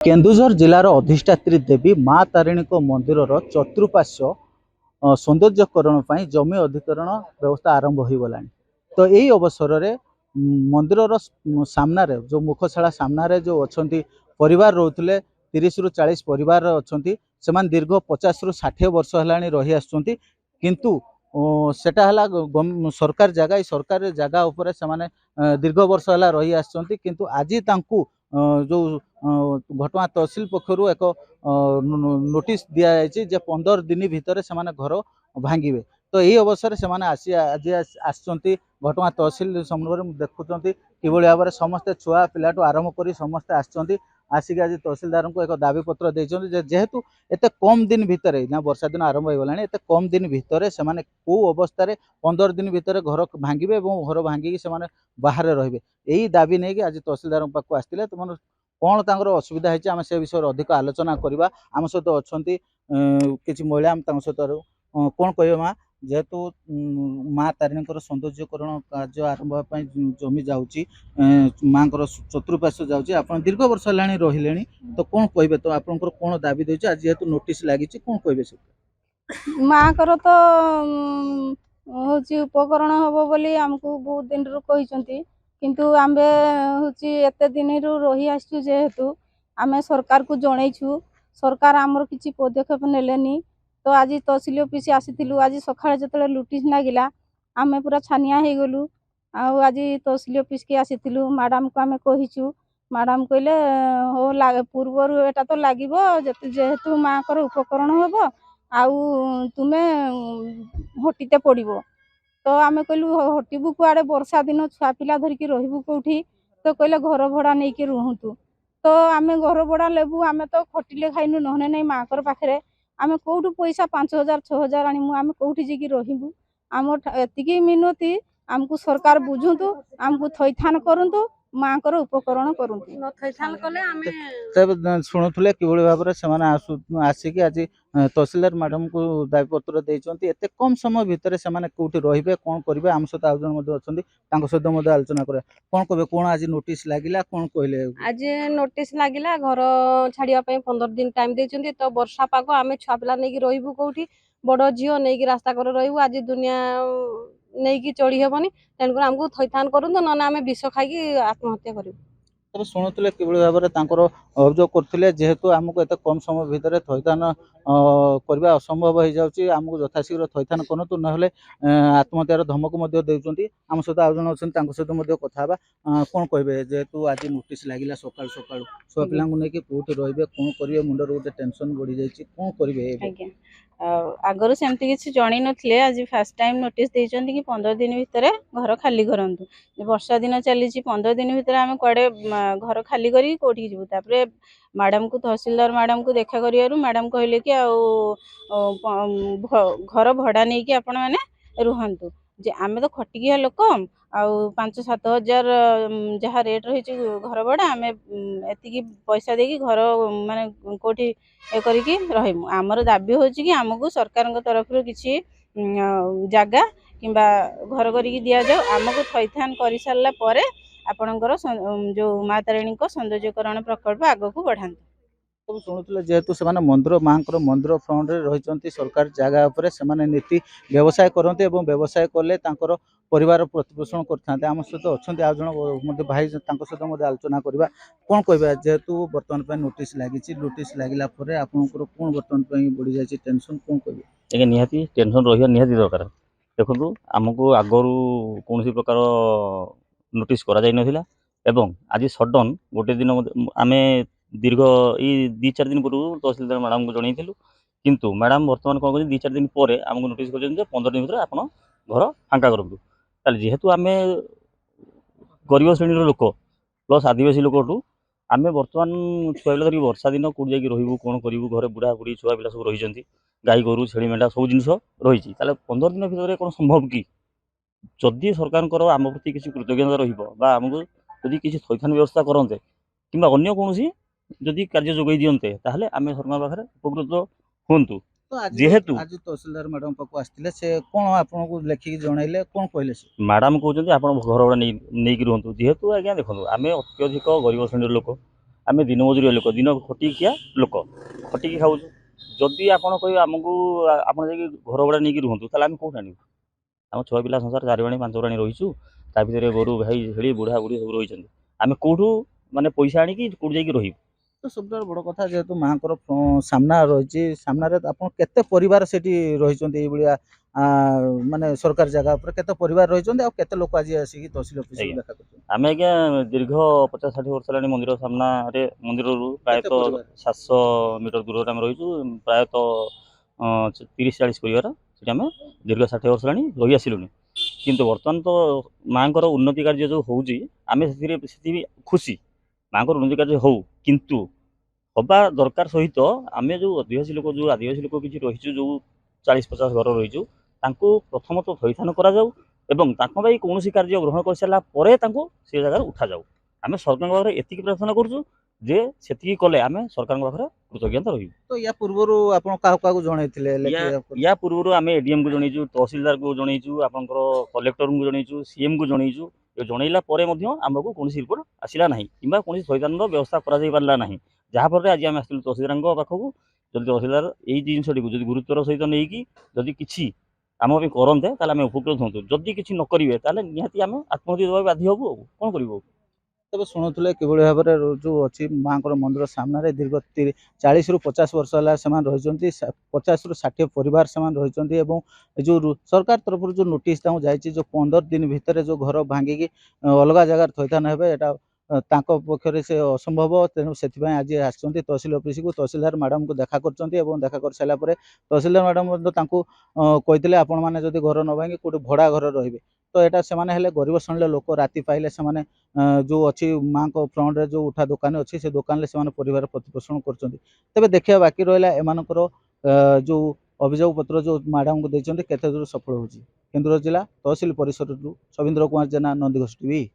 केन्दुझर जिलार अधिष्ठात्री देवी माँ तारिणी मंदिर चतुर्पार्श्व सौंदर्यकरण पर जमी अधिकरण व्यवस्था आरंभ हो गला। तो यही अवसर में मंदिर सामना जो मुखशाला सामना जो अच्छा परिवार रोते 30 रु 40 परिवार अच्छा से दीर्घ 50 रु 60 वर्ष है रही आसुँच किंतु सेटा हला सरकार जगह सरकार जगह उपर से दीर्घ वर्ष है रही आसुँच किंतु आज तांकु जो घटना तहसिल पक्षर एक नोटिस दि जाए 15 दिन भितर से घर भांगे। तो यही अवसर से आज घटना तहसिल सम्मुख देखुं कि भाव में समस्ते छुआ पिलाठू आरंभ कर समस्ते आसिक आज तहसिलदार को एक दाबी पत्र देते जेहेतु एत कम दिन भितर ना वर्षा दिन आरंभ हो गला एत कम दिन भितर से कौ अवस्था 15 दिन भितर घर भांगे और घर भांगिकी से बाहर रे यही दाबी नहीं कि आज तहसिलदार पाक आसते तुम कौन तांकर असुविधा है आम से विषय अधिक आलोचना करवा। आम सहित अच्छा कि महिला सहित कौन कह माँ जेहेतु माँ तारिणी सौंदर्यकरण कार्य आरंभ जमी जाऊँगी माँ चतुर्पार्श्व जाऊँगी आप दीर्घ वर्ष है रही तो कौन कहे तो आप कौन दाबी दे आज जेहेतु नोटिस लगी कौन कहे से माँ तो हूँ उपकरण हम बोली आमको बहुत दिन रू कहते किंतु आमे हूँ एत दिन रू रही आसु जेहेतु आमे सरकार को जनईचु सरकार आमर किसी पदक्षेप नेलेनी। तो आज तहसिल ऑफिस आसीलु आज सकाଳେ जो नोटिस लगिला आमे पूरा छानिया हो गलु। आज तहसिल ऑफिस के आसीलु मैडम को आमे कहिचु मैडम कहले हो पूर्वर एटा तो लागिबो जेहेतु माँ को उपकरण हम आउ तुमे हटीते पड़ो। तो आमे कहलु हटबू कुआड़े वर्षा दिन छुआ पिला धरिकी रहिबू कौठी तो कहले घर भड़ा नहीं कि रुहतु। तो आमे घर भड़ा लेबू आमे तो खटिले खाइनु नहने नहीं माँ पाखे आमे कौटू पैसा 5000 6000 आनिमु आमे कौटी जी रहिबू। आम एतिकी मिनती आमको सरकार बुझुतु आमको थैथान करंतु माँ को उपकरण शुणुले कि भाव में आसिक आज तहसिलदार मैडम को दाबी पत्र देते एत कम समय भितर से कौटी रे कौन करेंगे आम सहित आज अच्छा सहित आलोचना करें कौन कहे कौन आज नोटिस लगिला कौन कहले आज नोटिस लगिला घर छाड़िया 15 दिन टाइम देते तो वर्षा पाग आम छुआ पिला नहीं रही कौटी बड़ झील नहीं रास्ता कर रही आज दुनिया नहीं चढ़ी हेबनी तेणुकर आमको थैथान करूँ ना आम विष खाई आत्महत्या करूँ। तब शुणुले कि भाव में अभियोग करते जेहेतु आमको एत कम समय भितर थैथान करने असंभव हो जाऊँगी आमको यथाशीघ्र थैथान करूँ ना आत्महत्यार धमक देते आम सहित आज जन अच्छा सहित कथा कौन कहे जेहेतु आज नोटिस लगिला सका सका छुआ पिला नहीं कौटी रे कौन करेंगे मुंडर गोटे टेंशन बढ़ी जाए कौन करेंगे आगर सेमती किसी जन नथिले आज फास्ट टाइम नोटिस देइचंती कि 15 दिन भितर घर खाली करंतु वर्षा दिन चली 15 दिन भितर आम कुआडे घर खाली करी कोठी जीवु तापरे मैडम को तहसीलदार मैडम को देखा करियारु मैडम कहले कि घर भड़ा नहीं कि आपण माने रुहंतु जे आमे तो खटिकिया लोक आउ 5-7 हजार जहाँ रेट रही घर भड़ा आम एति पैसा देकी घर माने कोठी ये करिकी रहिमु। आमर दाबी होची कि आमको सरकार तरफ किसी जगह किंबा घर करिकी दिया जाओ आमको थैथान कर सारा पर आपणकर जो माँ तारिणी सौंदर्यकरण प्रकल्प आग को बढ़ाते। सब शुणुले जेहेतु से मंदिर माँ मंदिर फ्रंट रही सरकार जगह उपर से नीति व्यवसाय करते व्यवसाय कले परिवार प्रतिपोषण करते आम सहित अच्छा आज जन भाई सहित आलोचना करवा कौन कह जेहेतु बर्तमान नोटिस लगी नोटिस लगला कौन बर्तमान बढ़ी जाए टेंशन कौन कहे निहाती टेंशन रहा निहाती दरकार देखो आमको आगरू कौन प्रकार नोटिस करा आज सडन गोटे दिन आम दीर्घ ये 2-4 दिन पूर्व तहसीलदार मैडम को जनईलु किंतु मैडम बर्तमान कौन कर 2-4 दिन पर आमको नोटिस कर 15 दिन भर आप घर फांका करूँ जेहेतु आम गरीब श्रेणी लोक प्लस आदिवासी लोकठू आम बर्तमान छुआ पिला धरिक वर्षा दिन कौट जाकि रही कौन करूँ घर बुढ़ा बुढ़ी छुआ पिला सब रही गाई गोरु छेली मेढ़ा सब जिन रही 15 दिन भितर कौन संभव कि जदि सरकार आम प्रति किसी कृतज्ञता रमको जदि किसी थैथान व्यवस्था करते कि अन्य कौन जदि कार्य जोगाई दियंते ताहले आमे सरकार पाखरे उपकृत होंतु। जेहेतु आज तहसीलदार मैडम पाक आसथिले से कोन आपनको लेखिक जणाइले कोन कहले से मैडम कहउछन्ती आपण घर बडा नै कि रहंतु जेहेतु आज्ञा देखंतु आमे अत्यधिक गरीब श्रेणी लोक आम दिन मजुरिया लोक दिन खटिकिया लोक खटिकी खाऊ जदि आपड़ कहे आमको आप घर भड़ा नहीं रुहतु ताल आम कौट आणु आम छुआ पिला संसार 4 बाणी 5 बाणी रहीचु ता भितर गोरु भाई छेली बुढ़ा बुढ़ी सब रही आम कौटू माने पैसा आनिकी कौट जाइए रही तो सबटा बड़ कथा जेहेतु माँकर सामना रही सामना आप केते परिवार सेठी रही भाया माने सरकार जगह पर केते परिवार रही केते लोक आज आसिक तहसील ऑफिस को आज्ञा। देखा करछन आम आज्ञा दीर्घ 50-60 वर्ष है मंदिर सामना मंदिर प्रायतः परिवार? 700 मीटर दूर आम रही प्रायतः 30-40 परिवार से आम दीर्घ 60 वर्ष है रही आसिलुनि किंतु बर्तमान तो माँ उन्नति कार्य जो होती खुशी माँ उन्नति कार्य हो किंतु हवा दरकार सहित आम जो आदिवासी लोक किसी रही जो 40-50 घर रही प्रथम तो थैथान करा एवं कौन कार्य ग्रहण कर सारा से जगह उठा जाऊ आम सरकार पाखे एति प्रार्थना करूँ जे से कले आम सरकार पाखे कृतज्ञता रही तो या पूर्व आप जनई या पूर्व आम एडीएम को जनईचु तहसीलदार को जनईचु आपंकर कलेक्टर को जनईचु सीएम को जनईचु जनइला आमको कौन रिपोर्ट आसला ना कि कौन थैथान व्यवस्था करा ना जहाँफल आज आम आसलु तहसीलदार पाखक जब तहसीलदार यही जिनटी को गुरुत्वर सहित नहीं कि जदि किसी आम करते आम उपकृत हूँ जदि किसी न करेंगे निहाती आम आत्महत्या देवा बाध्य हबू कौन करूँ तब शुणुले किभଳି भाव जो अच्छी माँ मंदिर सामने दीर्घ 40 ରୁ 50 वर्ष है से रही 50 ରୁ 60 परिवार से रही जो सरकार तरफ जो नोटिस जाइए जो 15 दिन भितर जो घर भांगिकी अलग जगह थैथान हे तांको पक्षरे से असंभव तेणु से आज आसछन्ती तहसील ऑफिस को तहसीलदार मैडम को देखा देखा कर सारा तहसीलदार मैडम कहते आपण मैंने जब घर न भांगी कौट भड़ा घर रे तो यहाँ से गरीब श्रेणी लोक राति पाइले से जो अच्छी माँ को फ्रंट रे जो उठा दुकान अच्छी से दुकान से परिवार प्रतिपोषण कर देखा बाकी रहा एमानकर जो अभियोग पत्र जो मैडम को देते केते दूर सफल होची केन्दुझर जिला तहसील परिसर सविंद्र कुमार जेना नंदीघोष टीवी।